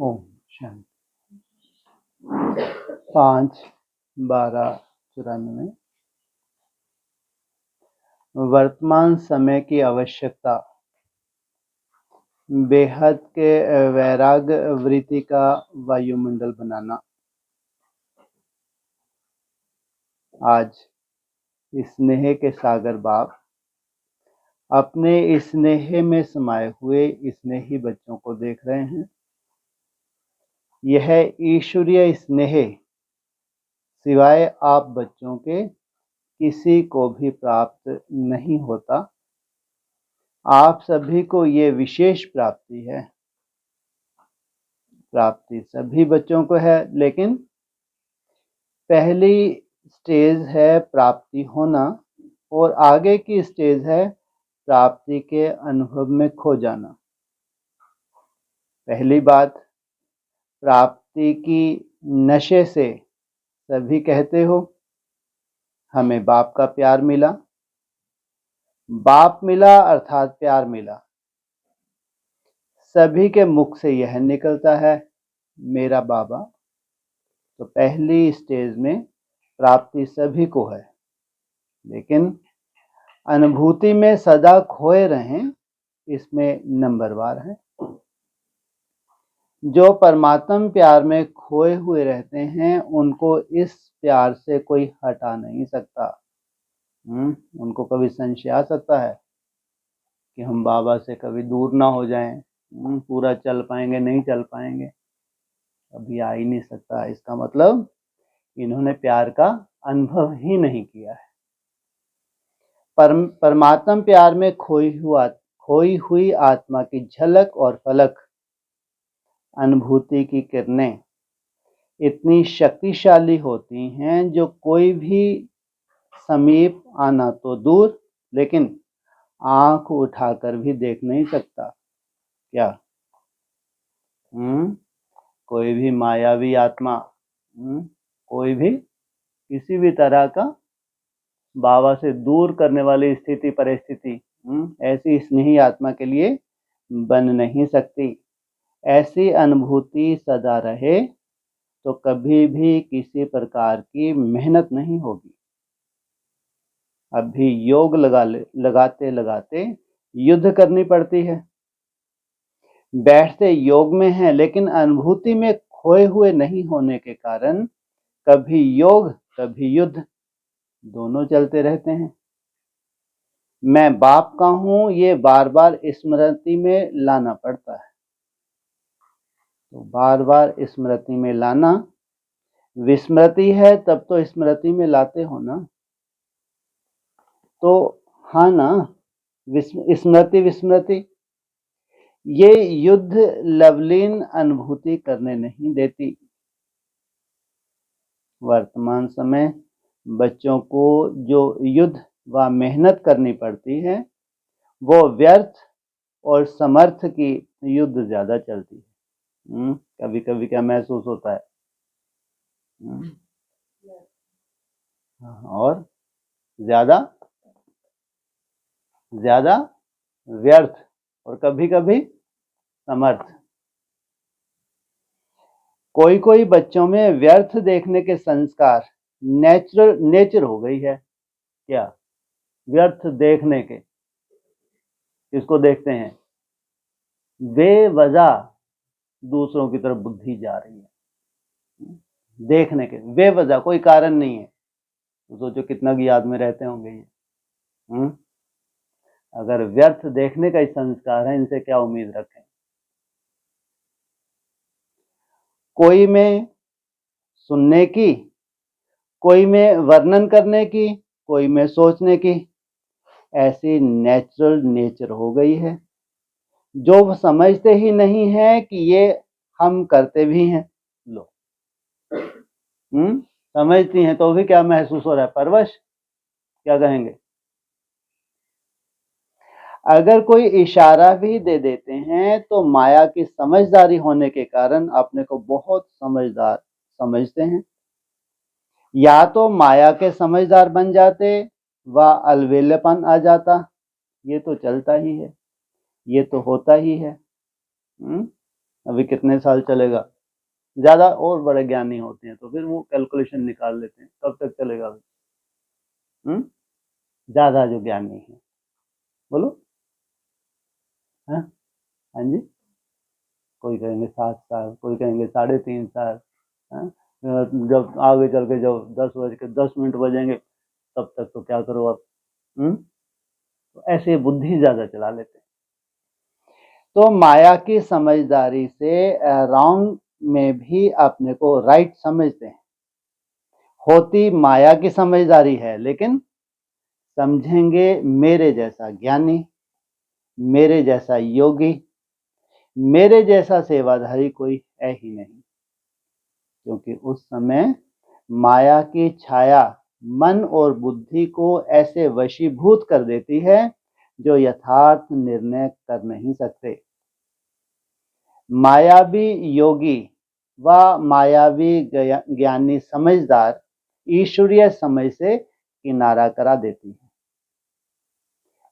ओम शांति। 5/12/94। वर्तमान समय की आवश्यकता बेहद के वैराग्य वृत्ति का वायुमंडल बनाना। आज स्नेह के सागर बाप अपने स्नेह में समाये हुए स्नेही बच्चों को देख रहे हैं। यह ईश्वरीय स्नेह सिवाय आप बच्चों के किसी को भी प्राप्त नहीं होता। आप सभी को ये विशेष प्राप्ति है। प्राप्ति सभी बच्चों को है, लेकिन पहली स्टेज है प्राप्ति होना और आगे की स्टेज है प्राप्ति के अनुभव में खो जाना। पहली बात, प्राप्ति की नशे से सभी कहते हो हमें बाप का प्यार मिला। बाप मिला अर्थात प्यार मिला। सभी के मुख से यह निकलता है मेरा बाबा। तो पहली स्टेज में प्राप्ति सभी को है, लेकिन अनुभूति में सदा खोए रहें इसमें नंबरवार है। जो परमात्म प्यार में खोए हुए रहते हैं उनको इस प्यार से कोई हटा नहीं सकता। उनको कभी संशय आ सकता है कि हम बाबा से कभी दूर ना हो जाएं, पूरा चल पाएंगे नहीं चल पाएंगे, अभी आ ही नहीं सकता। इसका मतलब इन्होंने प्यार का अनुभव ही नहीं किया है। परमात्म प्यार में खोई हुई आत्मा की झलक और फलक अनुभूति की किरणें इतनी शक्तिशाली होती हैं जो कोई भी समीप आना तो दूर, लेकिन आंख उठाकर भी देख नहीं सकता। क्या कोई भी मायावी आत्मा, कोई भी किसी भी तरह का बाबा से दूर करने वाली स्थिति परिस्थिति ऐसी स्नेही आत्मा के लिए बन नहीं सकती। ऐसी अनुभूति सदा रहे तो कभी भी किसी प्रकार की मेहनत नहीं होगी। अभी योग लगाते लगाते युद्ध करनी पड़ती है। बैठते योग में हैं, लेकिन अनुभूति में खोए हुए नहीं होने के कारण कभी योग कभी युद्ध दोनों चलते रहते हैं। मैं बाप का हूं ये बार बार स्मृति में लाना पड़ता है। तो बार बार स्मृति में लाना, विस्मृति है तब तो स्मृति में लाते हो ना। तो हाँ ना, स्मृति विस्मृति ये युद्ध लवलीन अनुभूति करने नहीं देती। वर्तमान समय बच्चों को जो युद्ध व मेहनत करनी पड़ती है वो व्यर्थ और समर्थ की युद्ध ज्यादा चलती है। कभी कभी क्या महसूस होता है? और ज्यादा व्यर्थ और कभी कभी समर्थ। कोई बच्चों में व्यर्थ देखने के संस्कार नेचर हो गई है। क्या व्यर्थ देखने के किसको देखते हैं? बेवजह दूसरों की तरफ बुद्धि जा रही है देखने के, बेवजह कोई कारण नहीं है। तो सोचो कितना की याद में रहते होंगे ये। अगर व्यर्थ देखने का ही संस्कार है, इनसे क्या उम्मीद रखें? कोई में सुनने की, कोई में वर्णन करने की, कोई में सोचने की, ऐसी नेचुरल नेचर हो गई है जो समझते ही नहीं है कि ये हम करते भी हैं। लो समझती हैं तो भी क्या महसूस हो रहा है? परवश क्या कहेंगे? अगर कोई इशारा भी दे देते हैं तो माया की समझदारी होने के कारण अपने को बहुत समझदार समझते हैं। या तो माया के समझदार बन जाते व अलवेलेपन आ जाता। ये तो चलता ही है, ये तो होता ही है। अभी कितने साल चलेगा? ज्यादा और बड़े ज्ञानी होते हैं तो फिर वो कैलकुलेशन निकाल लेते हैं कब तक चलेगा। ज्यादा जो ज्ञानी है, बोलो। हाँ, हाँ जी। कोई कहेंगे 7 साल, कोई कहेंगे 3.5 साल। हाँ? जब आगे चल के जब 10 बज के 10 मिनट बजेंगे तब तक तो क्या करो आप। तो ऐसे बुद्धि ज्यादा चला लेते हैं। तो माया की समझदारी से रॉन्ग में भी अपने को राइट समझते हैं। होती माया की समझदारी है, लेकिन समझेंगे मेरे जैसा ज्ञानी, मेरे जैसा योगी, मेरे जैसा सेवाधारी कोई है ही नहीं। क्योंकि उस समय माया की छाया मन और बुद्धि को ऐसे वशीभूत कर देती है जो यथार्थ निर्णय कर नहीं सकते। मायावी योगी व मायावी ज्ञानी समझदार ईश्वरीय समझ से किनारा करा देती है।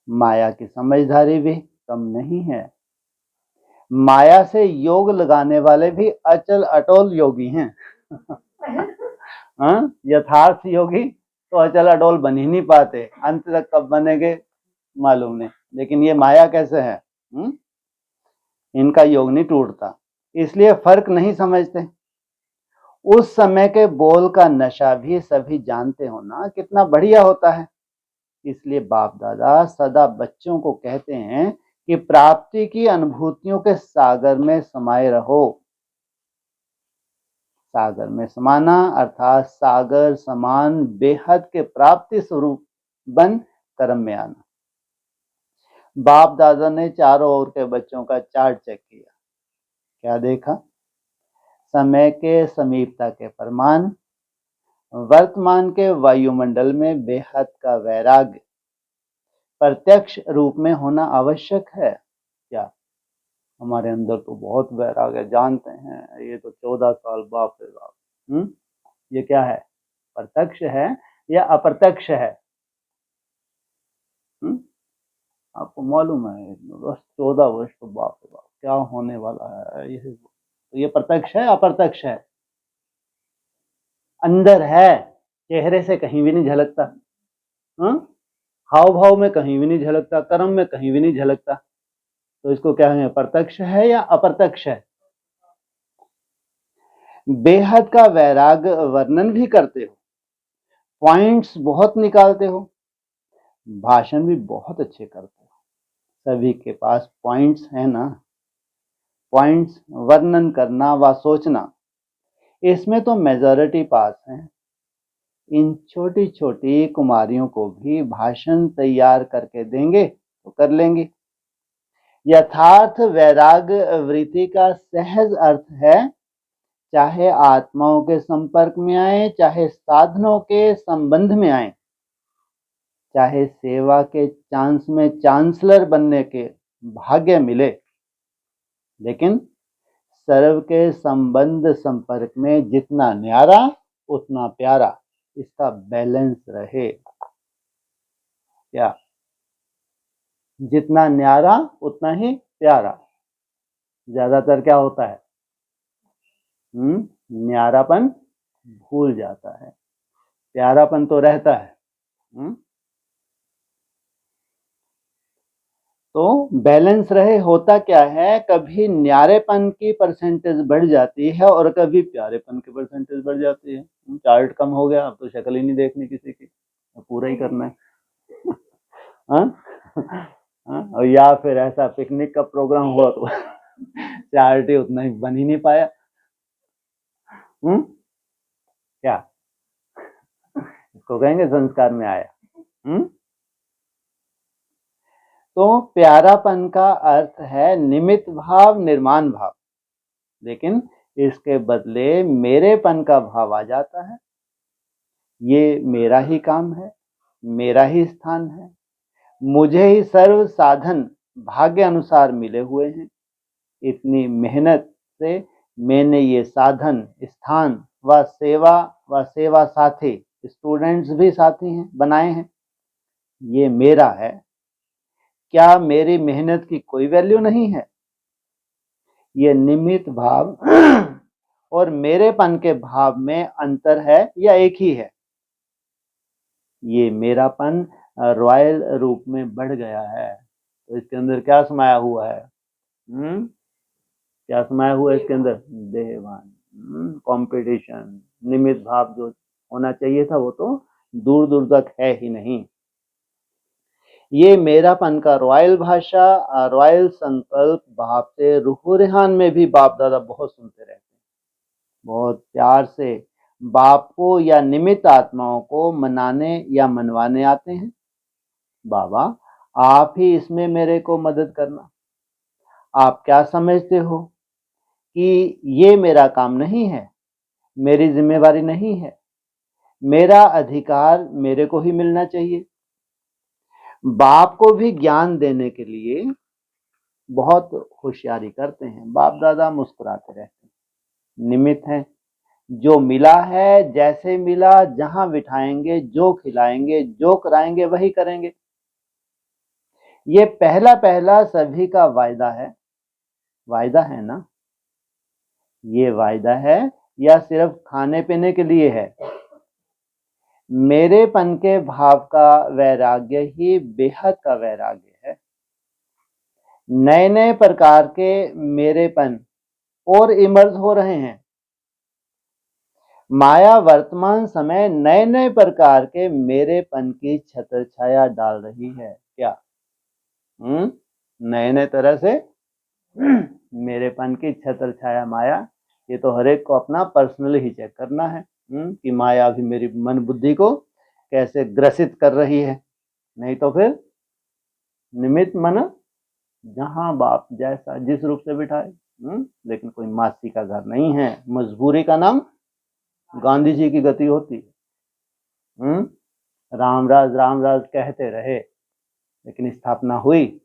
माया की समझदारी भी कम नहीं है। माया से योग लगाने वाले भी अचल अटोल योगी हैं। यथार्थ योगी तो अचल अटोल बन ही नहीं पाते, अंत तक कब बनेंगे मालूम नहीं। लेकिन ये माया कैसे है, इनका योग नहीं टूटता, इसलिए फर्क नहीं समझते। उस समय के बोल का नशा भी सभी जानते हो ना कितना बढ़िया होता है। इसलिए बाप दादा सदा बच्चों को कहते हैं कि प्राप्ति की अनुभूतियों के सागर में समाये रहो। सागर में समाना अर्थात सागर समान बेहद के प्राप्ति स्वरूप बन कर्म में आना। बाप दादा ने चारों ओर के बच्चों का चार्ट चेक किया। क्या देखा? समय के समीपता के प्रमाण, वर्तमान के वायुमंडल में बेहद का वैराग्य प्रत्यक्ष रूप में होना आवश्यक है। क्या हमारे अंदर तो बहुत वैराग्य, जानते हैं ये तो 14 साल, बाप रे बाप। ये क्या है, प्रत्यक्ष है या अप्रत्यक्ष है? आपको मालूम है बस 14 वर्ष तो बाप रे बाप क्या होने वाला है। ये प्रत्यक्ष है अप्रत्यक्ष है? अंदर है, चेहरे से कहीं भी नहीं झलकता, हाव भाव में कहीं भी नहीं झलकता, कर्म में कहीं भी नहीं झलकता। तो इसको क्या है, प्रत्यक्ष है या अप्रत्यक्ष है? बेहद का वैराग्य वर्णन भी करते हो, पॉइंट्स बहुत निकालते हो, भाषण भी बहुत अच्छे करते हो। सभी के पास पॉइंट्स है ना। पॉइंट्स वर्णन करना व सोचना, इसमें तो मेजॉरिटी पास है। इन छोटी छोटी कुमारियों को भी भाषण तैयार करके देंगे तो कर लेंगे। यथार्थ वैराग्य वृत्ति का सहज अर्थ है, चाहे आत्माओं के संपर्क में आए, चाहे साधनों के संबंध में आए, चाहे सेवा के चांस में चांसलर बनने के भाग्य मिले, लेकिन सर्व के संबंध संपर्क में जितना न्यारा उतना प्यारा, इसका बैलेंस रहे। क्या? जितना न्यारा उतना ही प्यारा। ज्यादातर क्या होता है, न्यारापन भूल जाता है, प्यारापन तो रहता है। तो बैलेंस रहे। होता क्या है, कभी न्यारेपन की परसेंटेज बढ़ जाती है और कभी प्यारेपन की परसेंटेज बढ़ जाती है। चार्ट कम हो गया, अब तो शक्ल ही नहीं देखनी किसी की, पूरा ही करना है। और या फिर ऐसा पिकनिक का प्रोग्राम हुआ तो चार्ट ही उतना ही बन ही नहीं पाया। क्या इसको कहेंगे संस्कार में आया। तो प्यारापन का अर्थ है निमित्त भाव, निर्माण भाव, लेकिन इसके बदले मेरेपन का भाव आ जाता है। ये मेरा ही काम है, मेरा ही स्थान है, मुझे ही सर्व साधन भाग्य अनुसार मिले हुए हैं। इतनी मेहनत से मैंने ये साधन, स्थान व सेवा साथी, स्टूडेंट्स भी साथी हैं, बनाए हैं। ये मेरा है। क्या मेरी मेहनत की कोई वैल्यू नहीं है? ये निमित्त भाव और मेरेपन के भाव में अंतर है या एक ही है? ये मेरापन रॉयल रूप में बढ़ गया है, तो इसके अंदर क्या समाया हुआ है? क्या समाया हुआ है इसके अंदर? देहभान, कंपटीशन, निमित्त भाव जो होना चाहिए था वो तो दूर दूर तक है ही नहीं। ये मेरापन का रॉयल भाषा, रॉयल संकल्प भाव से रूह रेहान में भी बाप दादा बहुत सुनते रहते हैं, बहुत प्यार से बाप को या निमित्त आत्माओं को मनाने या मनवाने आते हैं। बाबा आप ही इसमें मेरे को मदद करना। आप क्या समझते हो कि ये मेरा काम नहीं है, मेरी जिम्मेवारी नहीं है, मेरा अधिकार मेरे को ही मिलना चाहिए। बाप को भी ज्ञान देने के लिए बहुत होशियारी करते हैं। बाप दादा मुस्कुराते रहते हैं। निमित्त है, जो मिला है, जैसे मिला, जहां बिठाएंगे, जो खिलाएंगे, जो कराएंगे वही करेंगे। ये पहला पहला सभी का वायदा है। वायदा है ना? ये वायदा है या सिर्फ खाने पीने के लिए है? मेरेपन के भाव का वैराग्य ही बेहद का वैराग्य है। नए नए प्रकार के मेरेपन और इमर्ज हो रहे हैं। माया वर्तमान समय नए नए प्रकार के मेरेपन की छत्र छाया डाल रही है। क्या नए नए तरह से मेरेपन की छत्र छाया माया, ये तो हर एक को अपना पर्सनली ही चेक करना है कि माया भी मेरी मन बुद्धि को कैसे ग्रसित कर रही है। नहीं तो फिर निमित्त मन जहां बाप जैसा जिस रूप से बिठाए। लेकिन कोई मासी का घर नहीं है, मजबूरी का नाम गांधी जी की गति होती है। रामराज रामराज कहते रहे, लेकिन स्थापना हुई।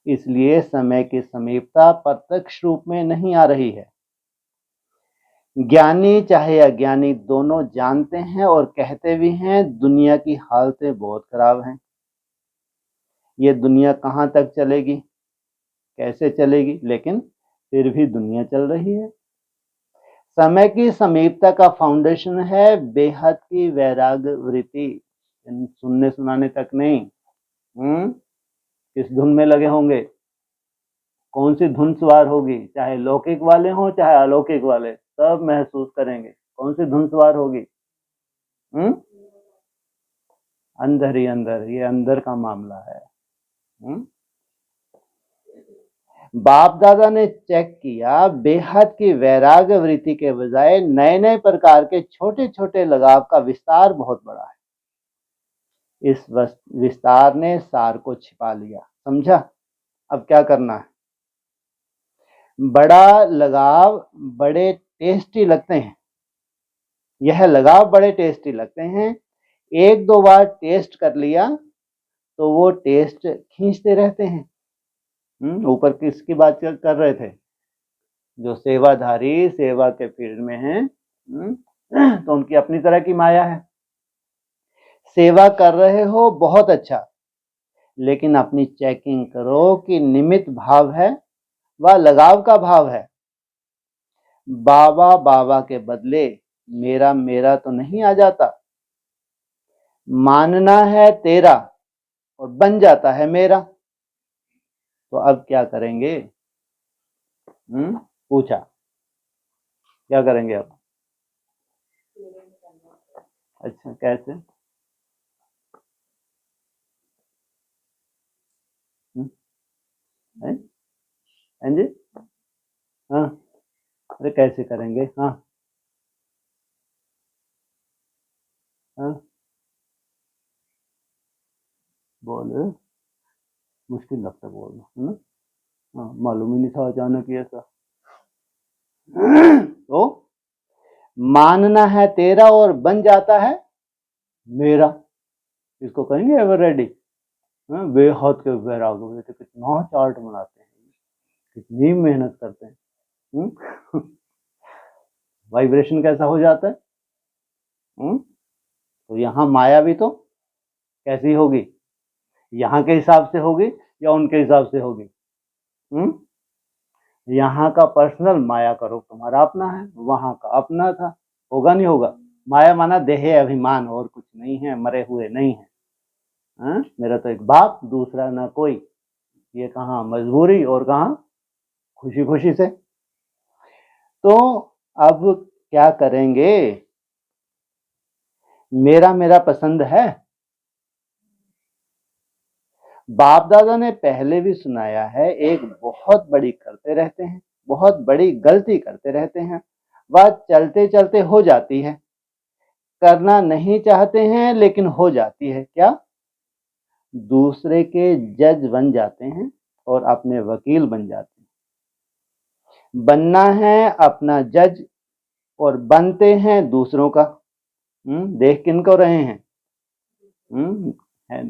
इसलिए समय की समीपता प्रत्यक्ष रूप में नहीं आ रही है। ज्ञानी चाहे अज्ञानी दोनों जानते हैं और कहते भी हैं दुनिया की हालतें बहुत खराब हैं। ये दुनिया कहाँ तक चलेगी, कैसे चलेगी, लेकिन फिर भी दुनिया चल रही है। समय की समीपता का फाउंडेशन है बेहद की वैराग्य वृत्ति। सुनने सुनाने तक नहीं। किस धुन में लगे होंगे, कौन सी धुन सवार होगी, चाहे लौकिक वाले हों चाहे अलौकिक वाले, सब महसूस करेंगे कौन सी धुन सवार होगी। अंदर ही अंदर, ये अंदर का मामला है। बाप दादा ने चेक किया बेहद की वैराग्य वृत्ति के बजाय नए नए प्रकार के छोटे छोटे लगाव का विस्तार बहुत बड़ा है। इस विस्तार ने सार को छिपा लिया। समझा? अब क्या करना है? बड़ा लगाव बड़े टेस्टी लगते हैं। यह लगाव बड़े टेस्टी लगते हैं। एक दो बार टेस्ट कर लिया तो वो टेस्ट खींचते रहते हैं। ऊपर किसकी बात कर रहे थे? जो सेवाधारी सेवा के फील्ड में हैं, तो उनकी अपनी तरह की माया है। सेवा कर रहे हो बहुत अच्छा, लेकिन अपनी चेकिंग करो कि निमित्त भाव है व लगाव का भाव है। बाबा बाबा के बदले मेरा मेरा तो नहीं आ जाता। मानना है तेरा और बन जाता है मेरा। तो अब क्या करेंगे? पूछा, क्या करेंगे अब? अच्छा, कैसे? हैं जी? हाँ, अरे कैसे करेंगे? हाँ हाँ, बोल। मुश्किल लगता है बोलना, है ना? हाँ, मालूम ही नहीं था अचानक ही ऐसा। तो मानना है तेरा और बन जाता है मेरा। इसको कहेंगे एवर रेडी। बेहद के वैराग्य तो कितना चार्ट बनाते हैं, कितनी मेहनत करते हैं। वाइब्रेशन कैसा हो जाता है। तो यहाँ माया भी तो कैसी होगी? यहाँ के हिसाब से होगी या उनके हिसाब से होगी? यहाँ का पर्सनल, माया का रूप तुम्हारा अपना है, वहां का अपना था। होगा नहीं होगा? माया माना देह अभिमान, और कुछ नहीं है, मरे हुए नहीं है। मेरा तो एक बाप, दूसरा ना कोई। ये कहाँ मजबूरी और कहाँ खुशी खुशी से। तो अब क्या करेंगे? मेरा मेरा पसंद है। बाप दादा ने पहले भी सुनाया है, एक बहुत बड़ी करते रहते हैं, बहुत बड़ी गलती करते रहते हैं। वह चलते चलते हो जाती है, करना नहीं चाहते हैं लेकिन हो जाती है। क्या? दूसरे के जज बन जाते हैं और अपने वकील बन जाते हैं। बनना है अपना जज और बनते हैं दूसरों का। देख किनको रहे हैं?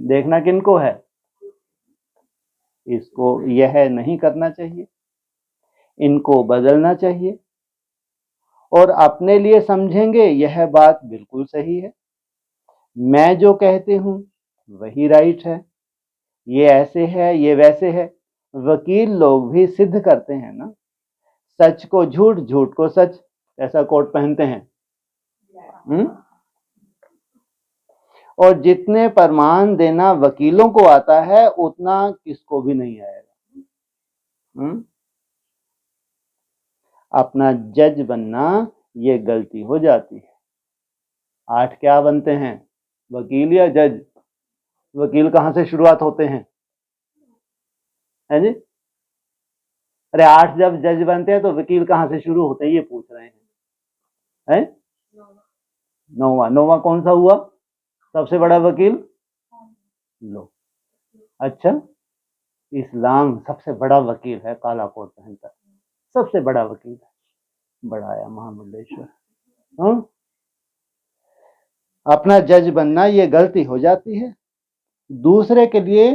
देखना किनको है? इसको यह नहीं करना चाहिए, इनको बदलना चाहिए, और अपने लिए समझेंगे यह बात बिल्कुल सही है। मैं जो कहती हूं वही राइट है, ये ऐसे है, ये वैसे है। वकील लोग भी सिद्ध करते हैं ना, सच को झूठ, झूठ को सच। ऐसा कोट पहनते हैं। और जितने प्रमाण देना वकीलों को आता है उतना किसको भी नहीं आएगा। अपना जज बनना ये गलती हो जाती है। 8 क्या बनते हैं? वकील या जज? वकील कहां से शुरुआत होते हैं? है जी? अरे 8 जब जज बनते हैं तो वकील कहां से शुरू होते हैं, ये पूछ रहे हैं? 9वां कौन सा हुआ? सबसे बड़ा वकील? लो, अच्छा, इस्लाम सबसे बड़ा वकील है, काला कोट पहनता है, सबसे बड़ा वकील है। बढ़ाया महामंडलेश्वर। अपना जज बनना ये गलती हो जाती है। दूसरे के लिए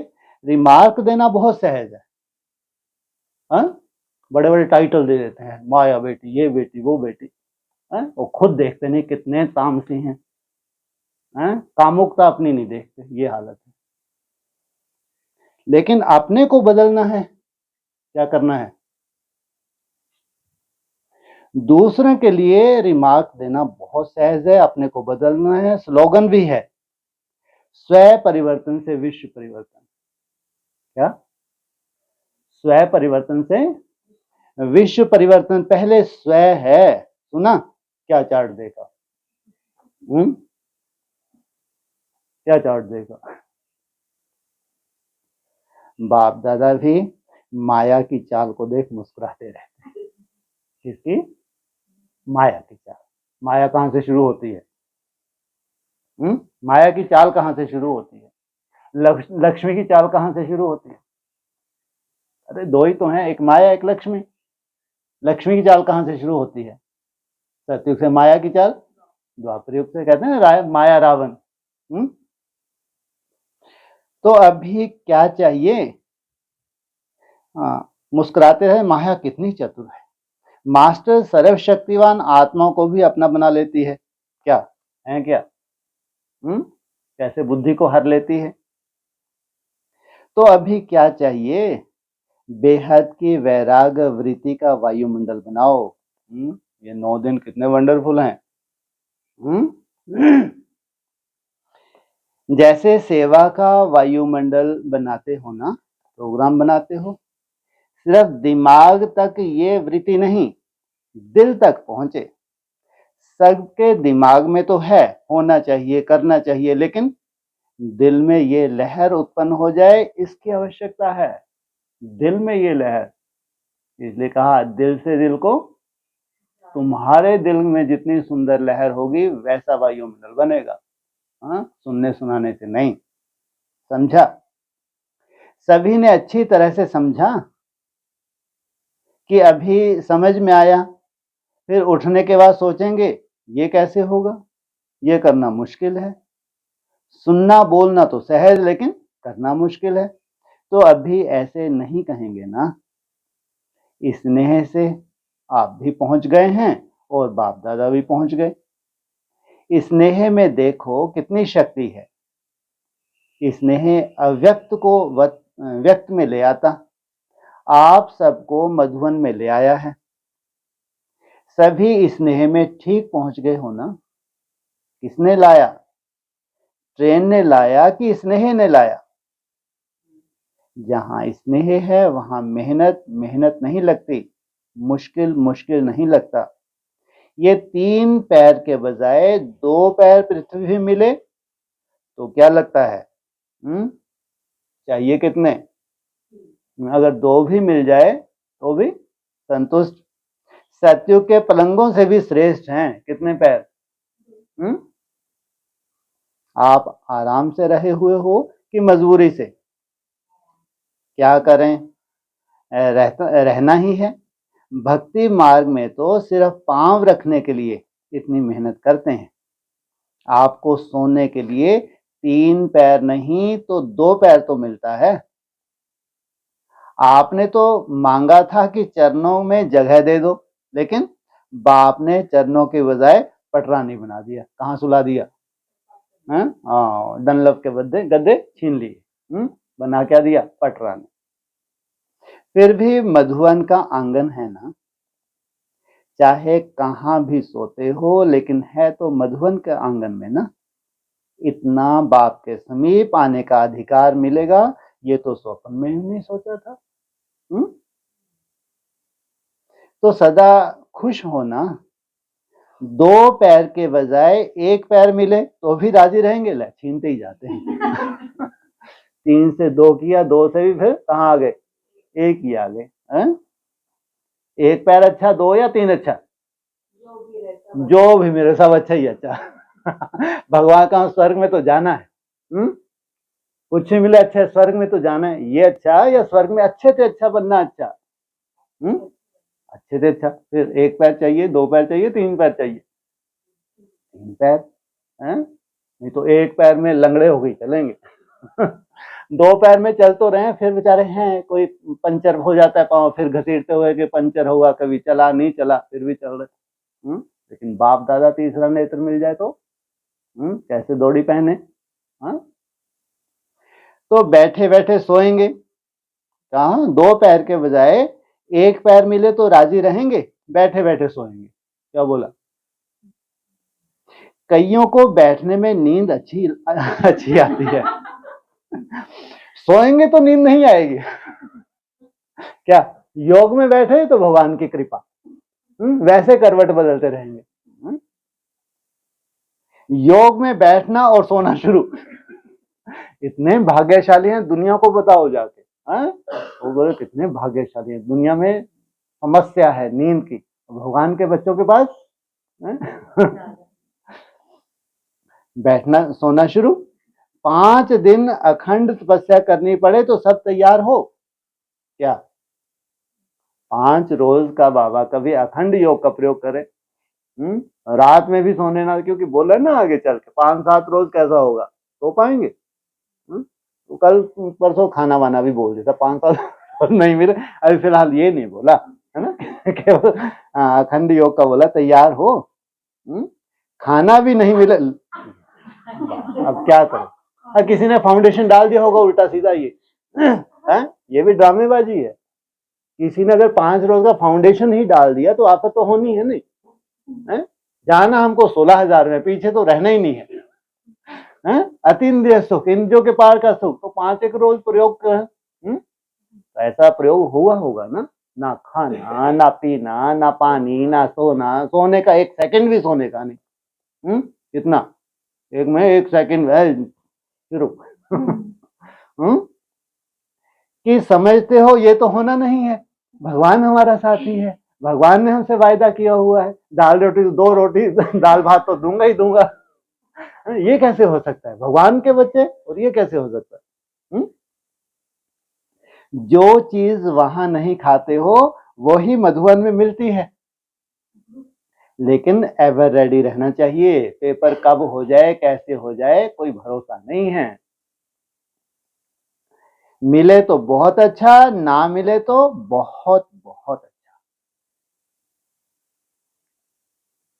रिमार्क देना बहुत सहज है। बड़े बड़े टाइटल दे देते हैं, माया बेटी, ये बेटी, वो बेटी। वो खुद देखते नहीं कितने तामसी हैं। कामुकता अपनी नहीं देखते, ये हालत है। लेकिन अपने को बदलना है, क्या करना है? दूसरे के लिए रिमार्क देना बहुत सहज है, अपने को बदलना है। स्लोगन भी है, स्व परिवर्तन से विश्व परिवर्तन। क्या? स्व परिवर्तन से विश्व परिवर्तन। पहले स्व है, सुना? क्या चार्ट देगा? क्या चार्ट देगा? बाप दादा भी माया की चाल को देख मुस्कुराते रहते हैं। किसकी? माया की चाल। माया कहां से शुरू होती है? माया की चाल कहां से शुरू होती है? लक्ष्मी की चाल कहां से शुरू होती है? अरे दो ही तो हैं, एक माया एक लक्ष्मी। लक्ष्मी की चाल कहां से शुरू होती है? सतयुग से। माया की चाल द्वापर युग से। कहते हैं माया रावण। तो अभी क्या चाहिए? मुस्कुराते रहे, माया कितनी चतुर है। मास्टर सर्वशक्तिवान आत्माओं को भी अपना बना लेती है। क्या है? क्या कैसे बुद्धि को हर लेती है। तो अभी क्या चाहिए? बेहद की वैराग वृत्ति का वायुमंडल बनाओ। ये 9 दिन कितने वंडरफुल हैं। जैसे सेवा का वायुमंडल बनाते हो ना, प्रोग्राम बनाते हो, सिर्फ दिमाग तक ये वृत्ति नहीं, दिल तक पहुंचे। सबके दिमाग में तो है, होना चाहिए, करना चाहिए, लेकिन दिल में ये लहर उत्पन्न हो जाए, इसकी आवश्यकता है। दिल में ये लहर, इसलिए कहा दिल से दिल को। तुम्हारे दिल में जितनी सुंदर लहर होगी वैसा वायुमंडल बनेगा। सुनने सुनाने से नहीं। समझा? सभी ने अच्छी तरह से समझा कि अभी समझ में आया? फिर उठने के बाद सोचेंगे ये कैसे होगा, ये करना मुश्किल है। सुनना बोलना तो सहज, लेकिन करना मुश्किल है। तो अभी ऐसे नहीं कहेंगे ना। स्नेह से आप भी पहुंच गए हैं और बाप दादा भी पहुंच गए। स्नेह में देखो कितनी शक्ति है। स्नेह अव्यक्त को व्यक्त में ले आता। आप सबको मधुवन में ले आया है। सभी स्नेह में ठीक पहुंच गए हो ना? किसने लाया? ट्रेन ने लाया कि स्नेह ने लाया? जहां स्नेह है वहां मेहनत मेहनत नहीं लगती, मुश्किल मुश्किल नहीं लगता। ये 3 पैर के बजाय 2 पैर पृथ्वी मिले तो क्या लगता है? चाहिए कितने? अगर 2 भी मिल जाए तो भी संतुष्ट। सतयुग के पलंगों से भी श्रेष्ठ हैं कितने पैर? आप आराम से रहे हुए हो कि मजबूरी से? क्या करें, रहना ही है। भक्ति मार्ग में तो सिर्फ पांव रखने के लिए इतनी मेहनत करते हैं। आपको सोने के लिए 3 पैर नहीं तो 2 पैर तो मिलता है। आपने तो मांगा था कि चरणों में जगह दे दो, लेकिन बाप ने चरणों के बजाय पटरानी बना दिया। कहाँ सुला दिया? डनलप के गद्दे छीन लिए, बना क्या दिया? पटरानी। फिर भी मधुवन का आंगन है ना, चाहे कहाँ भी सोते हो लेकिन है तो मधुवन के आंगन में ना। इतना बाप के समीप आने का अधिकार मिलेगा ये तो स्वप्न में ही नहीं सोचा था। तो सदा खुश होना। 2 पैर के बजाय 1 पैर मिले तो भी राजी रहेंगे? ले छीनते ही जाते हैं। 3 से 2 किया, 2 से भी फिर कहाँ आ गए? 1 ही आ गए। 1 पैर अच्छा, 2 या 3 अच्छा? जो भी मेरे सब अच्छा ही अच्छा। भगवान का स्वर्ग में तो जाना है। कुछ भी मिले अच्छा, स्वर्ग में तो जाना है। ये अच्छा या स्वर्ग में अच्छे से अच्छा बनना अच्छा? अच्छे से अच्छा। फिर 1 पैर चाहिए, 2 पैर चाहिए, 3 पैर चाहिए? 3 पैर है, नहीं तो 1 पैर में लंगड़े हो गई चलेंगे। 2 पैर में चल तो रहे, फिर बेचारे हैं कोई पंचर हो जाता है पाँव, फिर घसीटते हुए कि पंचर होगा, कभी चला नहीं चला, फिर भी चल रहे। लेकिन बाप दादा तीसरा नेत्र मिल जाए तो कैसे दौड़ी पहने। हाँ, तो बैठे बैठे सोएंगे। कहाँ? 2 पैर के बजाय 1 पैर मिले तो राजी रहेंगे, बैठे बैठे सोएंगे। क्या बोला? कईयों को बैठने में नींद अच्छी आती है। सोएंगे तो नींद नहीं आएगी। क्या योग में बैठे तो भगवान की कृपा, वैसे करवट बदलते रहेंगे। योग में बैठना और सोना शुरू। इतने भाग्यशाली हैं, दुनिया को बताओ जाके। वो बोले कितने भाग्यशाली हैं, दुनिया में समस्या है नींद की, भगवान के बच्चों के पास बैठना सोना शुरू। 5 दिन अखंड तपस्या करनी पड़े तो सब तैयार हो क्या? 5 रोज का बाबा कभी अखंड योग का प्रयोग करे। रात में भी सोने ना, क्योंकि बोला ना आगे चल के 5-7 रोज कैसा होगा, सो पाएंगे? तो कल परसों खाना वाना भी बोल देता, 5-7 नहीं मिले। अभी फिलहाल ये नहीं बोला है ना, केवल अखंड योग का बोला, तैयार हो। खाना भी नहीं मिले, अब क्या करें? किसी ने फाउंडेशन डाल दिया होगा उल्टा सीधा, ये भी ड्रामेबाजी है। किसी ने अगर 5 रोज का फाउंडेशन ही डाल दिया तो आफत तो होनी है नहीं। जाना हमको 16,000 में, पीछे तो रहना ही नहीं है। अतीन्द्रिय सुख, इंद्रियों के पार का सुख, तो 5 रोज प्रयोग कर। तो ऐसा प्रयोग हुआ होगा ना? ना खाना, ना पीना, ना पानी, ना सोना, सोने का 1 सेकंड भी सोने का नहीं। कितना? एक सेकंड शुरू। कि समझते हो ये तो होना नहीं है, भगवान हमारा साथी है, भगवान ने हमसे वायदा किया हुआ है, दाल रोटी 2 रोटी दाल भात तो दूंगा ही दूंगा। ये कैसे हो सकता है? भगवान के बच्चे और ये कैसे हो सकता है? जो चीज वहां नहीं खाते हो वही मधुवन में मिलती है। लेकिन एवर रेडी रहना चाहिए, पेपर कब हो जाए कैसे हो जाए कोई भरोसा नहीं है। मिले तो बहुत अच्छा, ना मिले तो बहुत बहुत अच्छा,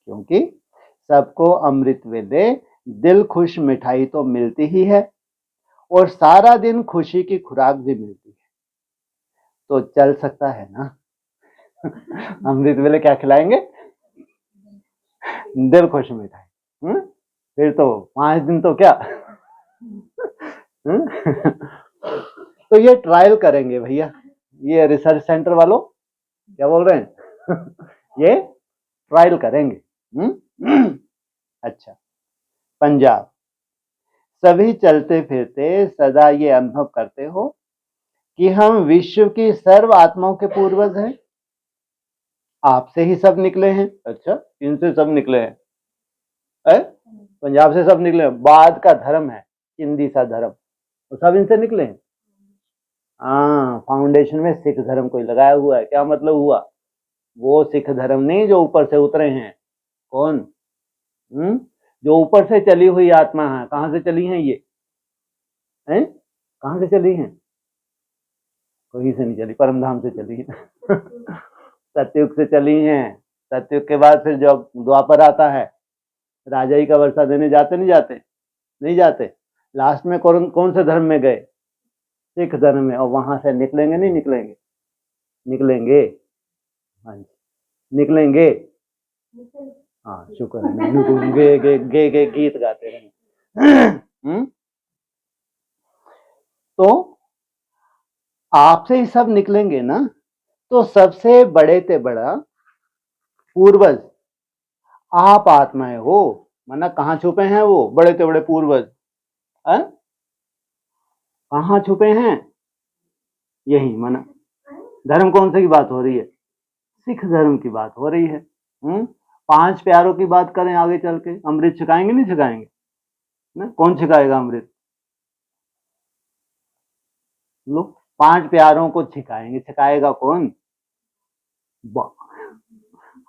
क्योंकि सबको अमृत वेले दिल खुश मिठाई तो मिलती ही है और सारा दिन खुशी की खुराक भी मिलती है। तो चल सकता है ना। अमृत वेले क्या खिलाएंगे? दिल खुश मिठाई। फिर तो 5 दिन तो क्या। तो ये ट्रायल करेंगे भैया, ये रिसर्च सेंटर वालों क्या बोल रहे हैं? ये ट्रायल करेंगे। अच्छा, पंजाब, सभी चलते फिरते सदा ये अनुभव करते हो कि हम विश्व की सर्व आत्माओं के पूर्वज हैं। आपसे ही सब निकले हैं। अच्छा, इनसे सब निकले हैं? पंजाब से सब निकले हैं। बाद का धर्म है हिंदी सा धर्म, तो सब इनसे निकले हैं। हाँ, फाउंडेशन में सिख धर्म कोई लगाया हुआ है। क्या मतलब हुआ? वो सिख धर्म नहीं जो ऊपर से उतरे हैं। कौन? जो ऊपर से चली हुई आत्मा है। कहां से चली हैं ये? हैं? कहां से चली हैं? कहीं से नहीं चली, परमधाम से चली है। सतयुग से चली हैं। सतयुग के बाद फिर जो द्वापर आता है, राजाई का वर्षा देने जाते नहीं जाते? नहीं जाते। लास्ट में कौन कौन से धर्म में गए? सिख धर्म में। और वहां से निकलेंगे नहीं निकलेंगे? निकलेंगे। हाँ जी, निकलेंगे। हाँ, शुक्र है। गे गे गे गे गीत गाते रहेंगे। तो आपसे ही सब निकलेंगे ना। तो सबसे बड़े ते बड़ा पूर्वज आप आत्माएं हो। मना कहाँ छुपे हैं वो बड़े ते बड़े पूर्वज? कहाँ छुपे हैं? यही मना। धर्म कौन से की बात हो रही है? सिख धर्म की बात हो रही है। 5 प्यारों की बात करें आगे चल के, अमृत छिकाएंगे नहीं छिकाएंगे ना? कौन छिकाएगा अमृत? लो, 5 प्यारों को छिकाएंगे। छिकाएगा कौन?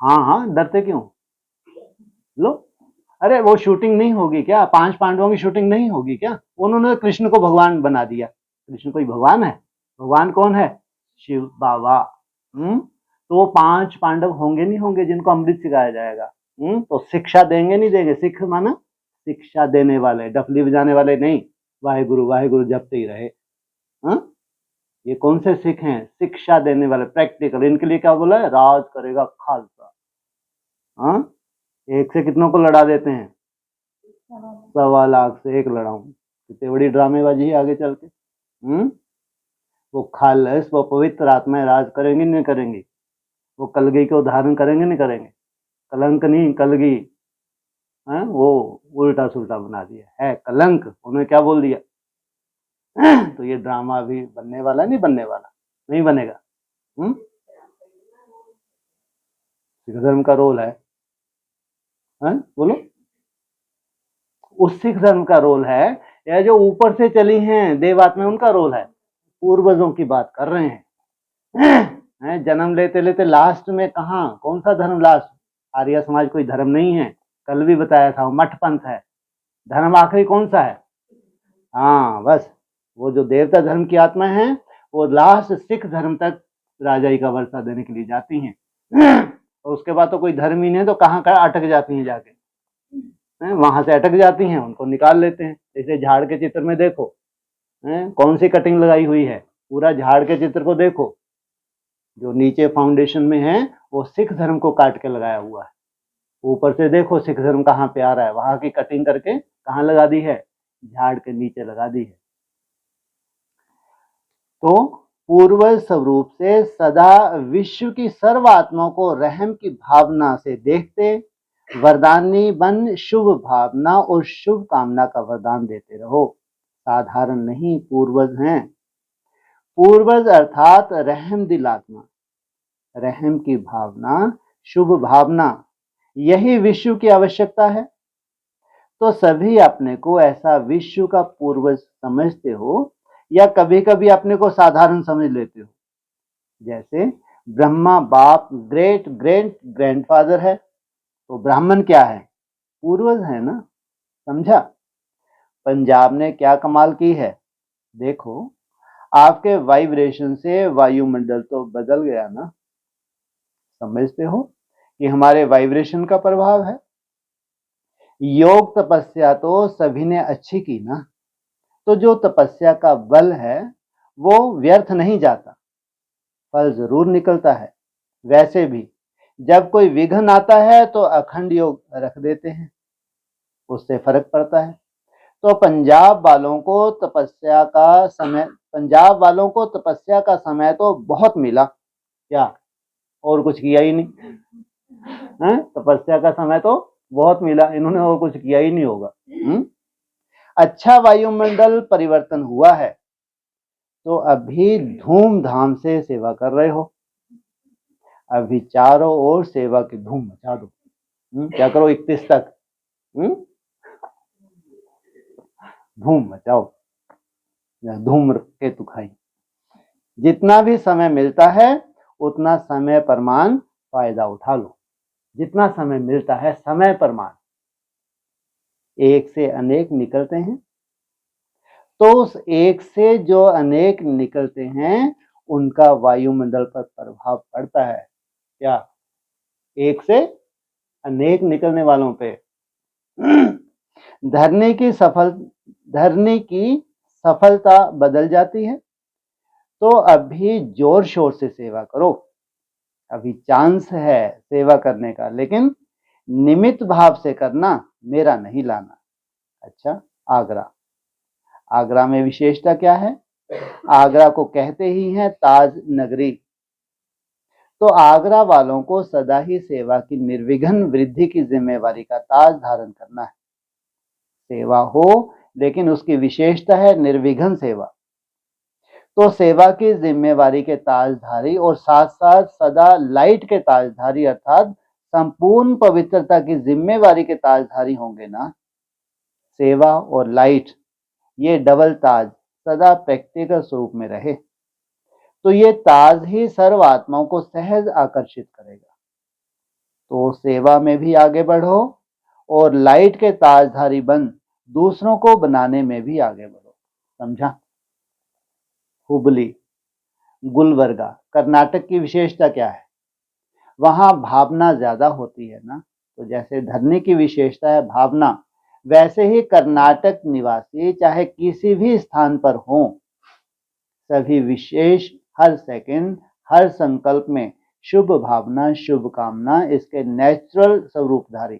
हाँ हाँ, डरते क्यों? लो, अरे वो शूटिंग नहीं होगी क्या? 5 पांडवों की शूटिंग नहीं होगी क्या? उन्होंने कृष्ण को भगवान बना दिया। कृष्ण कोई भगवान है? भगवान कौन है? शिव बाबा। तो वो 5 पांडव होंगे नहीं होंगे जिनको अमृत सिखाया जाएगा? तो शिक्षा देंगे नहीं देंगे? सिख माना शिक्षा देने वाले, डफली बजाने वाले नहीं। वाहे गुरु जपते ही रहे। ये कौन से सिख हैं? शिक्षा देने वाले, प्रैक्टिकल। इनके लिए क्या बोला है? राज करेगा खालसा। एक से कितनों को लड़ा देते हैं? 1.25 लाख से एक लड़ाऊं। कितनी बड़ी ड्रामेबाजी है आगे चल के। वो खालस, वो पवित्र आत्माएं राज करेंगी नहीं करेंगी? वो कलगी को धारण करेंगे नहीं करेंगे? कलंक नहीं, कलगी। वो उल्टा सुल्टा बना दिया है, कलंक। उन्होंने क्या बोल दिया? तो ये ड्रामा भी बनने वाला नहीं बनने वाला? नहीं बनेगा। सिख धर्म का रोल है। बोलो, उस सिख धर्म का रोल है या जो ऊपर से चली हैं देवात्मा, उनका रोल है? पूर्वजों की बात कर रहे हैं। जन्म लेते लेते लास्ट में कहा, कौन सा धर्म लास्ट? आर्य समाज कोई धर्म नहीं है। कल भी बताया था, मठ पंथ है। धर्म आखिरी कौन सा है? हाँ, बस वो जो देवता धर्म की आत्मा है वो लास्ट सिख धर्म तक राजाई का वर्षा देने के लिए जाती हैं। और उसके बाद तो कोई धर्म ही नहीं, तो कहाँ अटक जाती हैं जाके? वहां से अटक जाती हैं, उनको निकाल लेते हैं। जैसे झाड़ के चित्र में देखो, कौन सी कटिंग लगाई हुई है? पूरा झाड़ के चित्र को देखो, जो नीचे फाउंडेशन में है वो सिख धर्म को काट के लगाया हुआ है। ऊपर से देखो सिख धर्म कहाँ पे आ रहा है, वहां की कटिंग करके कहाँ लगा दी है? झाड़ के नीचे लगा दी है। तो पूर्वज स्वरूप से सदा विश्व की सर्व आत्माओं को रहम की भावना से देखते वरदानी बन शुभ भावना और शुभ कामना का वरदान देते रहो। साधारण नहीं, पूर्वज हैं। पूर्वज अर्थात रहम दिल आत्मा, रहम की भावना, शुभ भावना, यही विश्व की आवश्यकता है। तो सभी अपने को ऐसा विश्व का पूर्वज समझते हो या कभी कभी अपने को साधारण समझ लेते हो? जैसे ब्रह्मा बाप, ग्रेट ग्रेट ग्रैंडफादर है, तो ब्राह्मण क्या है? पूर्वज है ना। समझा? पंजाब ने क्या कमाल की है। देखो, आपके वाइब्रेशन से वायुमंडल तो बदल गया ना। समझते हो कि हमारे वाइब्रेशन का प्रभाव है। योग तपस्या तो सभी ने अच्छी की ना, तो जो तपस्या का बल है वो व्यर्थ नहीं जाता। फल जरूर निकलता है। वैसे भी जब कोई विघ्न आता है तो अखंड योग रख देते हैं, उससे फर्क पड़ता है। तो पंजाब वालों को तपस्या का समय तो बहुत मिला, क्या और कुछ किया ही नहीं है? तपस्या का समय तो बहुत मिला, इन्होंने और कुछ किया ही नहीं होगा। अच्छा वायुमंडल परिवर्तन हुआ है तो अभी धूमधाम से सेवा कर रहे हो, अभी चारों ओर सेवा की धूम मचा दो। क्या करो 31 तक धूम मचाओ, धूम केतु खाई। जितना भी समय मिलता है उतना समय प्रमाण फायदा उठा लो। जितना समय मिलता है समय प्रमाण, एक से अनेक निकलते हैं, तो उस एक से जो अनेक निकलते हैं उनका वायुमंडल पर प्रभाव पड़ता है। क्या एक से अनेक निकलने वालों पे धरने की सफलता बदल जाती है। तो अभी जोर शोर से सेवा करो, अभी चांस है सेवा करने का, लेकिन निमित्त भाव से करना, मेरा नहीं लाना। अच्छा, आगरा में विशेषता क्या है? आगरा को कहते ही हैं ताज नगरी। तो आगरा वालों को सदा ही सेवा की निर्विघ्न वृद्धि की जिम्मेवारी का ताज धारण करना है। सेवा हो, लेकिन उसकी विशेषता है निर्विघ्न सेवा। तो सेवा की जिम्मेवारी के ताजधारी और साथ साथ सदा लाइट के ताजधारी अर्थात संपूर्ण पवित्रता की जिम्मेवारी के ताजधारी होंगे ना। सेवा और लाइट, ये डबल ताज सदा प्रैक्टिकल स्वरूप में रहे तो ये ताज ही सर्व आत्माओं को सहज आकर्षित करेगा। तो सेवा में भी आगे बढ़ो और लाइट के ताजधारी बन दूसरों को बनाने में भी आगे बढ़ो। समझा? हुबली, गुलबर्गा, कर्नाटक की विशेषता क्या है? वहां भावना ज्यादा होती है ना। तो जैसे धरनी की विशेषता है भावना, वैसे ही कर्नाटक निवासी चाहे किसी भी स्थान पर हो, सभी विशेष हर सेकंड हर संकल्प में शुभ भावना शुभ कामना इसके नेचुरल स्वरूपधारी।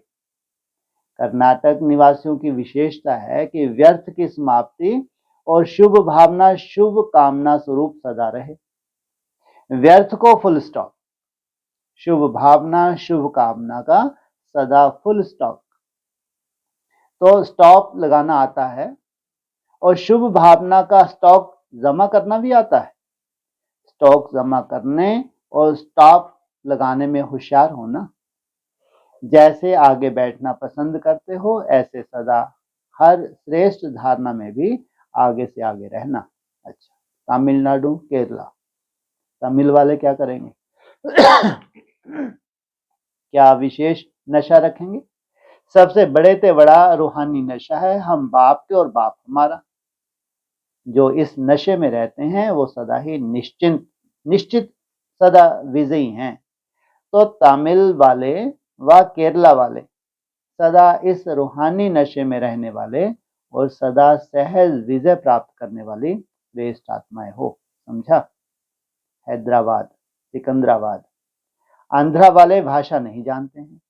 कर्नाटक निवासियों की विशेषता है कि व्यर्थ की समाप्ति और शुभ भावना शुभ कामना स्वरूप सदा रहे। व्यर्थ को फुल स्टॉप, शुभ भावना शुभ कामना का सदा फुल स्टॉप। तो स्टॉप लगाना आता है और शुभ भावना का स्टॉक जमा करना भी आता है। स्टॉक जमा करने और स्टॉप लगाने में होशियार होना। जैसे आगे बैठना पसंद करते हो ऐसे सदा हर श्रेष्ठ धारणा में भी आगे से आगे रहना। अच्छा, तमिलनाडु केरला, तमिल वाले क्या करेंगे? क्या विशेष नशा रखेंगे? सबसे बड़े से बड़ा रूहानी नशा है हम बाप के और बाप हमारा। जो इस नशे में रहते हैं वो सदा ही निश्चित सदा विजयी हैं। तो तमिल वाले व केरला वाले सदा इस रूहानी नशे में रहने वाले और सदा सहज विजय प्राप्त करने वाली श्रेष्ठ आत्माएं हो। समझा? हैदराबाद, सिकंदराबाद, आंध्रा वाले भाषा नहीं जानते हैं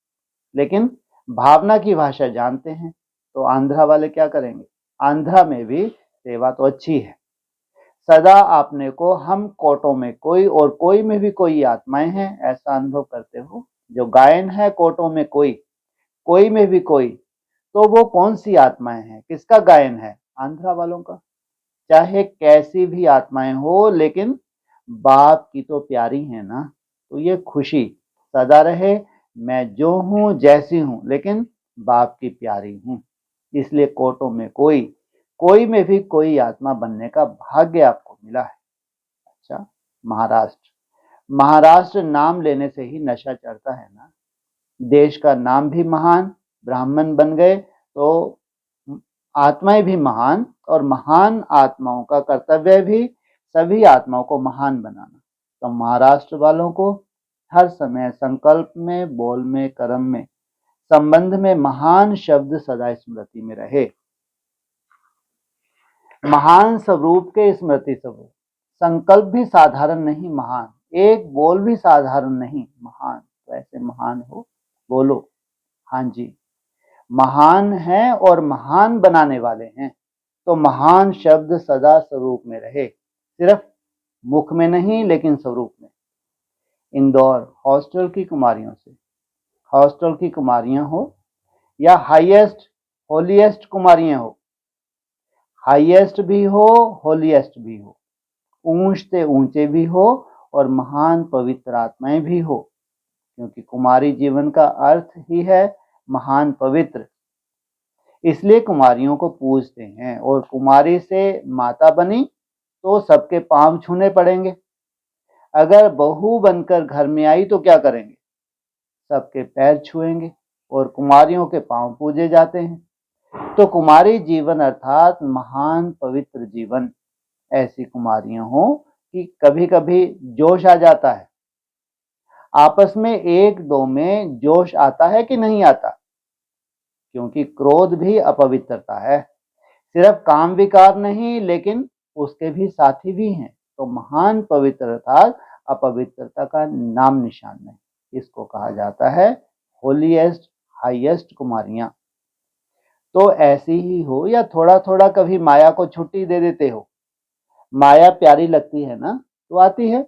लेकिन भावना की भाषा जानते हैं। तो आंध्रा वाले क्या करेंगे? आंध्रा में भी सेवा तो अच्छी है। सदा आपने को हम कोटों में कोई और कोई में भी कोई आत्माएं हैं ऐसा अनुभव करते हो। जो गायन है कोटों में कोई में भी कोई, तो वो कौन सी आत्माएं हैं? किसका गायन है? आंध्रा वालों का। चाहे कैसी भी आत्माएं हो लेकिन बाप की तो प्यारी है ना। तो ये खुशी सदा रहे, मैं जो हूं जैसी हूं लेकिन बाप की प्यारी हूं। इसलिए कोटों में कोई में भी कोई आत्मा बनने का भाग्य आपको मिला है। अच्छा, महाराष्ट्र नाम लेने से ही नशा चढ़ता है ना। देश का नाम भी महान, ब्राह्मण बन गए तो आत्माएं भी महान, और महान आत्माओं का कर्तव्य भी सभी आत्माओं को महान बनाना। तो महाराष्ट्र वालों को हर समय संकल्प में, बोल में, कर्म में, संबंध में महान शब्द सदा स्मृति में रहे। महान स्वरूप के स्मृति स्वरूप, संकल्प भी साधारण नहीं महान, एक बोल भी साधारण नहीं, महान। तो ऐसे महान हो, बोलो। हाँ जी, महान है और महान बनाने वाले हैं। तो महान शब्द सदा स्वरूप में रहे, सिर्फ मुख में नहीं लेकिन स्वरूप में। इंदौर हॉस्टल की कुमारियों से, हॉस्टल की कुमारियां हो या हाईएस्ट होलीएस्ट कुमारियां हो, हाईएस्ट भी हो होलीएस्ट भी हो, ऊंच से ऊंचे भी हो और महान पवित्र आत्माएं भी हो, क्योंकि कुमारी जीवन का अर्थ ही है महान पवित्र। इसलिए कुमारियों को पूजते हैं, और कुमारी से माता बनी तो सबके पांव छूने पड़ेंगे। अगर बहू बनकर घर में आई तो क्या करेंगे? सबके पैर छुएंगे और कुमारियों के पांव पूजे जाते हैं। तो कुमारी जीवन अर्थात महान पवित्र जीवन। ऐसी कुमारियां हो कि कभी कभी जोश आ जाता है। आपस में एक दो में जोश आता है कि नहीं आता? क्योंकि क्रोध भी अपवित्रता है। सिर्फ काम विकार नहीं लेकिन उसके भी साथी भी हैं। तो महान पवित्र अर्थात अपवित्रता का नाम निशान नहीं। इसको कहा जाता है होलीएस्ट हाईएस्ट कुमारियां। तो ऐसी ही हो या थोड़ा थोड़ा कभी माया को छुट्टी दे देते हो। माया प्यारी लगती है ना, तो आती है,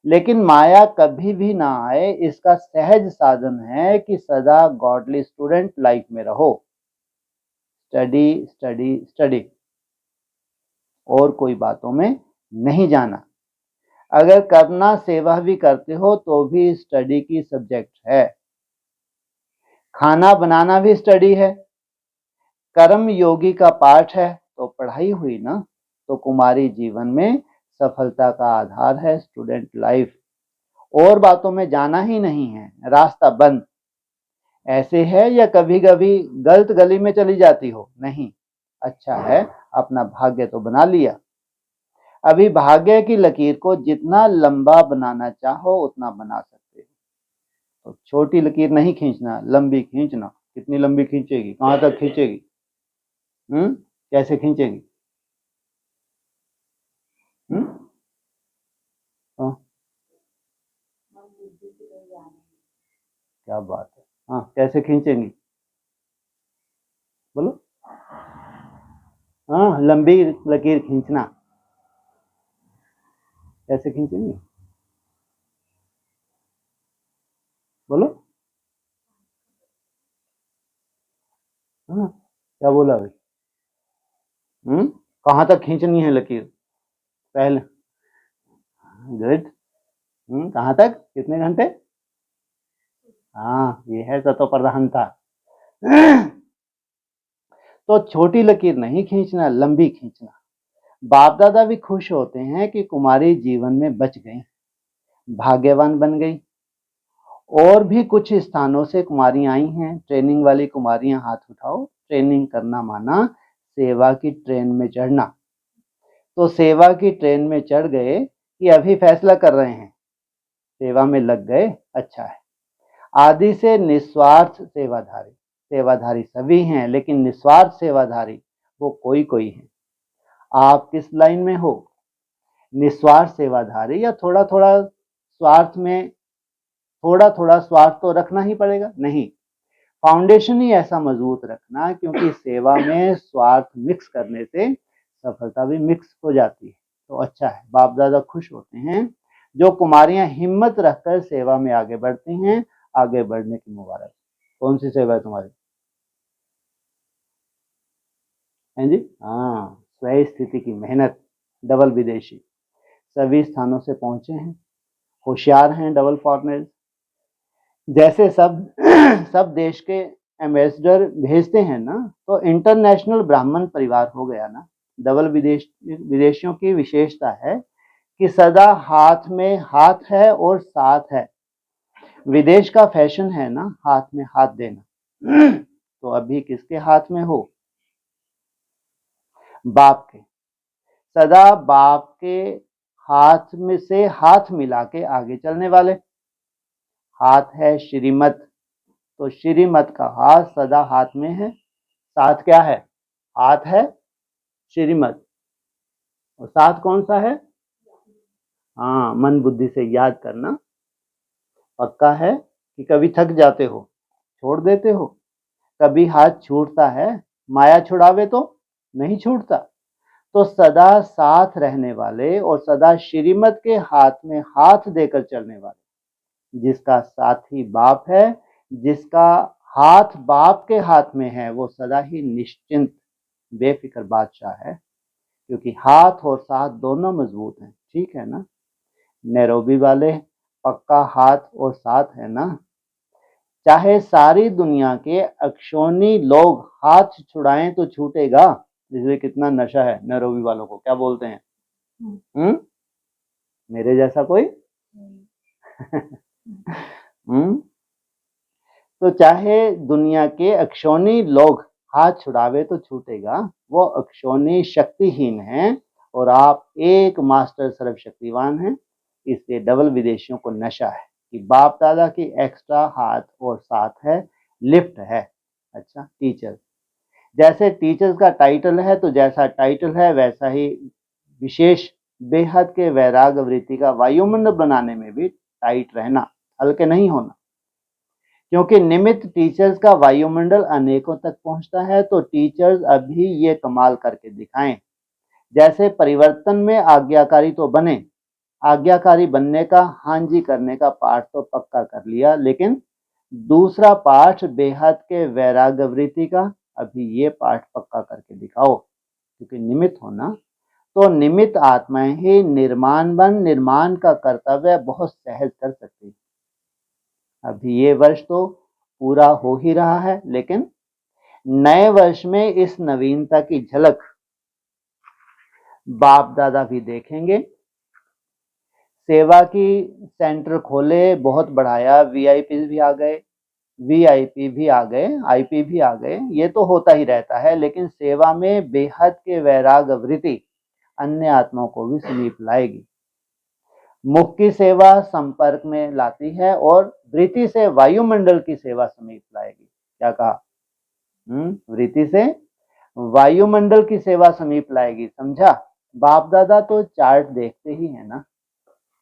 लेकिन माया कभी भी ना आए इसका सहज साधन है कि सदा गॉडली स्टूडेंट लाइफ में रहो। स्टडी स्टडी स्टडी, और कोई बातों में नहीं जाना। अगर करना सेवा भी करते हो तो भी स्टडी की सब्जेक्ट है। खाना बनाना भी स्टडी है। कर्म योगी का पाठ है तो पढ़ाई हुई ना। तो कुमारी जीवन में सफलता का आधार है स्टूडेंट लाइफ। और बातों में जाना ही नहीं है, रास्ता बंद। ऐसे है या कभी कभी गलत गली में चली जाती हो? नहीं, अच्छा है अपना भाग्य तो बना लिया। अभी भाग्य की लकीर को जितना लंबा बनाना चाहो उतना बना सकते हो। तो छोटी लकीर नहीं खींचना, लंबी खींचना। कितनी लंबी खींचेगी? कहां तक खींचेगी? कैसे खींचेगी? हाँ, क्या बात है। हाँ, कैसे खींचेंगी? बोलो। हाँ, लंबी लकीर खींचना कैसे खींचेंगे? बोलो। हाँ, क्या बोला भाई? कहाँ तक खींचनी है लकीर? पहले गुड। कहाँ तक? कितने घंटे? हाँ, ये है तत्व प्रधानता। तो छोटी लकीर नहीं खींचना, लंबी खींचना। बाप दादा भी खुश होते हैं कि कुमारी जीवन में बच गई, भाग्यवान बन गई। और भी कुछ स्थानों से कुमारियां आई हैं। ट्रेनिंग वाली कुमारियां हाथ उठाओ। ट्रेनिंग करना माना सेवा की ट्रेन में चढ़ना। तो सेवा की ट्रेन में चढ़ गए कि अभी फैसला कर रहे हैं, सेवा में लग गए, अच्छा है। आदि से निस्वार्थ सेवाधारी, सेवाधारी सभी हैं लेकिन निस्वार्थ सेवाधारी वो कोई कोई है। आप किस लाइन में हो? निस्वार्थ सेवाधारी या थोड़ा थोड़ा स्वार्थ में? थोड़ा थोड़ा स्वार्थ तो रखना ही पड़ेगा। नहीं, फाउंडेशन ही ऐसा मजबूत रखना, क्योंकि सेवा में स्वार्थ मिक्स करने से सफलता भी मिक्स हो जाती है। तो अच्छा है, बाप दादा खुश होते हैं जो कुमारियां हिम्मत रखकर सेवा में आगे बढ़ती हैं। आगे बढ़ने की मुबारक। कौन सी सेवा है तुम्हारी? हैं जी? हाँ, स्वयं स्थिति की मेहनत। डबल विदेशी सभी स्थानों से पहुंचे हैं, होशियार हैं, डबल फॉरनर्स। जैसे सब सब देश के एम्बेसडर भेजते हैं ना, तो इंटरनेशनल ब्राह्मण परिवार हो गया ना। डबल विदेशियों की विशेषता है कि सदा हाथ में हाथ है और साथ है। विदेश का फैशन है ना हाथ में हाथ देना। तो अभी किसके हाथ में हो? बाप के। सदा बाप के हाथ में से हाथ मिला के आगे चलने वाले। हाथ है श्रीमत, तो श्रीमत का हाथ सदा हाथ में है। साथ क्या है? हाथ है श्रीमत, और साथ कौन सा है? हाँ, मन बुद्धि से याद करना पक्का है कि कभी थक जाते हो, छोड़ देते हो, कभी हाथ छूटता है, माया छुड़ावे तो नहीं छूटता। तो सदा साथ रहने वाले और सदा श्रीमत के हाथ में हाथ देकर चलने वाले, जिसका साथी बाप है, जिसका हाथ बाप के हाथ में है, वो सदा ही निश्चिंत बेफिक्र बादशाह है, क्योंकि हाथ और साथ दोनों मजबूत हैं। ठीक है ना? नैरोबी वाले पक्का हाथ और साथ है ना? चाहे सारी दुनिया के अक्षोनी लोग हाथ छुड़ाएं तो छूटेगा। इसलिए कितना नशा है नैरोबी वालों को, क्या बोलते हैं? मेरे जैसा कोई? तो चाहे दुनिया के अक्षोनी लोग हाथ छुड़ावे तो छूटेगा, वो अक्षोनी शक्तिहीन हैं और आप एक मास्टर सर्वशक्तिवान हैं। इसलिए डबल विदेशियों को नशा है कि बाप दादा की एक्स्ट्रा हाथ और साथ है, लिफ्ट है। अच्छा, टीचर, जैसे टीचर्स का टाइटल है, तो जैसा टाइटल है वैसा ही विशेष बेहद के वैराग वृत्ति का वायुमंडल बनाने में भी टाइट रहना, हल्के नहीं होना। क्योंकि निमित्त टीचर्स का वायुमंडल अनेकों तक पहुंचता है, तो टीचर्स अभी ये कमाल करके दिखाएं। जैसे परिवर्तन में आज्ञाकारी तो बने, आज्ञाकारी बनने का, हाँ जी करने का पाठ तो पक्का कर लिया, लेकिन दूसरा पाठ बेहद के वैराग्यवृत्ति का, अभी ये पाठ पक्का करके दिखाओ। क्योंकि निमित्त होना, तो निमित्त आत्माएं ही निर्माण का कर्तव्य बहुत सहज कर सकती है। अभी ये वर्ष तो पूरा हो ही रहा है, लेकिन नए वर्ष में इस नवीनता की झलक बाप दादा भी देखेंगे। सेवा की सेंटर खोले, बहुत बढ़ाया, वीआईपी भी आ गए, वीआईपी भी आ गए, आईपी भी आ गए, ये तो होता ही रहता है। लेकिन सेवा में बेहद के वैराग वृत्ति अन्य आत्माओं को भी समीप लाएगी। मुख की सेवा संपर्क में लाती है और वृत्ति से वायुमंडल की सेवा समीप लाएगी। क्या कहा? वृत्ति से वायुमंडल की सेवा समीप लाएगी, समझा? बाप दादा तो चार्ट देखते ही है ना,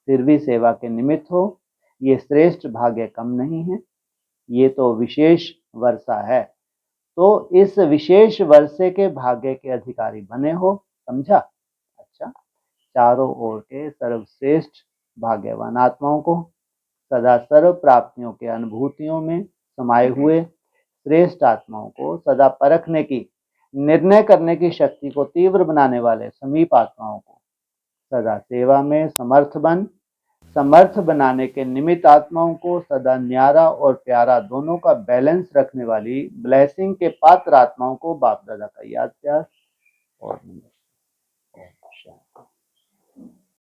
फिर भी सेवा के निमित्त हो, ये श्रेष्ठ भाग्य कम नहीं है, ये तो विशेष वर्षा है। तो इस विशेष वर्षे के भाग्य के अधिकारी बने हो, समझा? अच्छा, चारों ओर के सर्वश्रेष्ठ भाग्यवान आत्माओं को, सदा सर्व प्राप्तियों के अनुभूतियों में समाये हुए श्रेष्ठ आत्माओं को, सदा परखने की, निर्णय करने की शक्ति को तीव्र बनाने वाले समीप आत्माओं को, सदा सेवा में समर्थ बनाने के निमित्त आत्माओं को, सदा न्यारा और प्यारा दोनों का बैलेंस रखने वाली ब्लेसिंग के पात्र आत्माओं को बाप दादा का याद प्यार और